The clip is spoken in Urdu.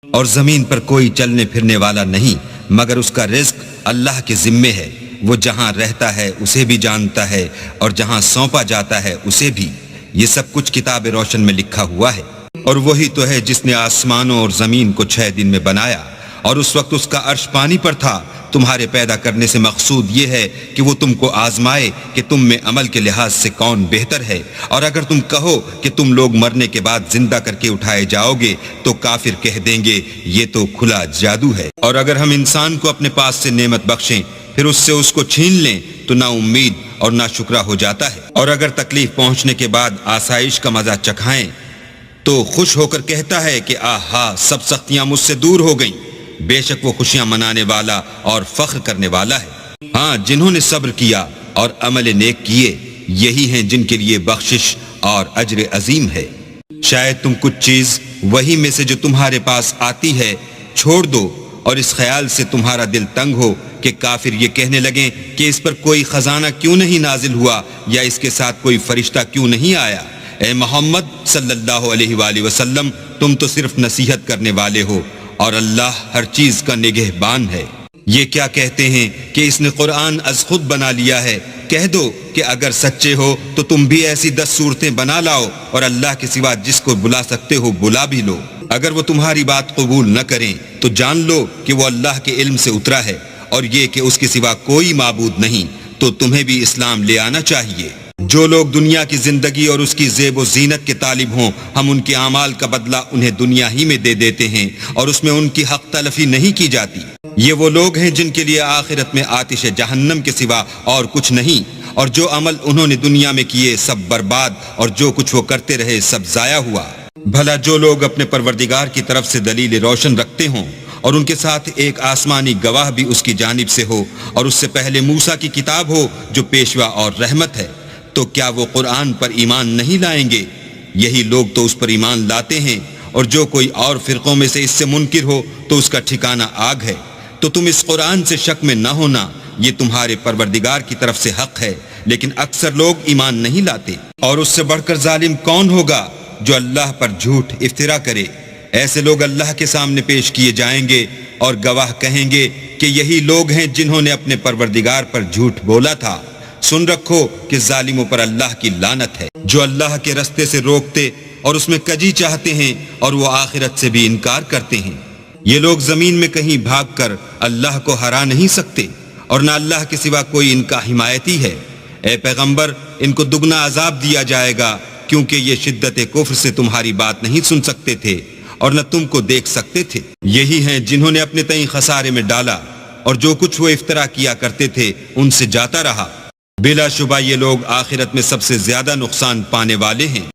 اور زمین پر کوئی چلنے پھرنے والا نہیں مگر اس کا رزق اللہ کے ذمے ہے، وہ جہاں رہتا ہے اسے بھی جانتا ہے اور جہاں سونپا جاتا ہے اسے بھی، یہ سب کچھ کتاب روشن میں لکھا ہوا ہے۔ اور وہی تو ہے جس نے آسمانوں اور زمین کو 6 دن میں بنایا، اور اس وقت اس کا عرش پانی پر تھا۔ تمہارے پیدا کرنے سے مقصود یہ ہے کہ وہ تم کو آزمائے کہ تم میں عمل کے لحاظ سے کون بہتر ہے، اور اگر تم کہو کہ تم لوگ مرنے کے بعد زندہ کر کے اٹھائے جاؤ گے تو کافر کہہ دیں گے یہ تو کھلا جادو ہے۔ اور اگر ہم انسان کو اپنے پاس سے نعمت بخشیں پھر اس سے اس کو چھین لیں تو نا امید اور نا شکرا ہو جاتا ہے، اور اگر تکلیف پہنچنے کے بعد آسائش کا مزہ چکھائیں تو خوش ہو کر کہتا ہے کہ آہا سب سختیاں مجھ سے دور ہو گئیں۔ بے شک وہ خوشیاں منانے والا اور فخر کرنے والا ہے۔ ہاں، جنہوں نے صبر کیا اور عمل نیک کیے یہی ہیں جن کے لیے بخشش اور اجر عظیم ہے۔ شاید تم کچھ چیز وہی میں سے جو تمہارے پاس آتی ہے چھوڑ دو اور اس خیال سے تمہارا دل تنگ ہو کہ کافر یہ کہنے لگیں کہ اس پر کوئی خزانہ کیوں نہیں نازل ہوا یا اس کے ساتھ کوئی فرشتہ کیوں نہیں آیا۔ اے محمد صلی اللہ علیہ وآلہ وسلم، تم تو صرف نصیحت کرنے والے ہو اور اللہ ہر چیز کا نگہبان ہے۔ یہ کیا کہتے ہیں کہ اس نے قرآن از خود بنا لیا ہے؟ کہہ دو کہ اگر سچے ہو تو تم بھی ایسی 10 صورتیں بنا لاؤ اور اللہ کے سوا جس کو بلا سکتے ہو بلا بھی لو۔ اگر وہ تمہاری بات قبول نہ کریں تو جان لو کہ وہ اللہ کے علم سے اترا ہے، اور یہ کہ اس کے سوا کوئی معبود نہیں، تو تمہیں بھی اسلام لے آنا چاہیے۔ جو لوگ دنیا کی زندگی اور اس کی زیب و زینت کے طالب ہوں ہم ان کے اعمال کا بدلہ انہیں دنیا ہی میں دے دیتے ہیں اور اس میں ان کی حق تلفی نہیں کی جاتی۔ یہ وہ لوگ ہیں جن کے لیے آخرت میں آتش جہنم کے سوا اور کچھ نہیں، اور جو عمل انہوں نے دنیا میں کیے سب برباد اور جو کچھ وہ کرتے رہے سب ضائع ہوا۔ بھلا جو لوگ اپنے پروردگار کی طرف سے دلیل روشن رکھتے ہوں اور ان کے ساتھ ایک آسمانی گواہ بھی اس کی جانب سے ہو اور اس سے پہلے موسیٰ کی کتاب ہو جو پیشوا اور رحمت ہے، تو کیا وہ قرآن پر ایمان نہیں لائیں گے؟ یہی لوگ تو اس پر ایمان لاتے ہیں، اور جو کوئی اور فرقوں میں سے اس سے منکر ہو تو اس کا ٹھکانہ آگ ہے۔ تو تم اس قرآن سے شک میں نہ ہونا، یہ تمہارے پروردگار کی طرف سے حق ہے، لیکن اکثر لوگ ایمان نہیں لاتے۔ اور اس سے بڑھ کر ظالم کون ہوگا جو اللہ پر جھوٹ افترا کرے؟ ایسے لوگ اللہ کے سامنے پیش کیے جائیں گے اور گواہ کہیں گے کہ یہی لوگ ہیں جنہوں نے اپنے پروردگار پر جھوٹ بولا تھا۔ سن رکھو کہ ظالموں پر اللہ کی لعنت ہے، جو اللہ کے رستے سے روکتے اور اس میں کجی چاہتے ہیں اور وہ آخرت سے بھی انکار کرتے ہیں۔ یہ لوگ زمین میں کہیں بھاگ کر اللہ کو ہرا نہیں سکتے، اور نہ اللہ کے سوا کوئی ان کا حمایتی ہے۔ اے پیغمبر، ان کو دگنا عذاب دیا جائے گا کیونکہ یہ شدت کفر سے تمہاری بات نہیں سن سکتے تھے اور نہ تم کو دیکھ سکتے تھے۔ یہی ہیں جنہوں نے اپنے تئیں خسارے میں ڈالا، اور جو کچھ وہ افترا کیا کرتے تھے ان سے جاتا رہا۔ بلا شبہ یہ لوگ آخرت میں سب سے زیادہ نقصان پانے والے ہیں۔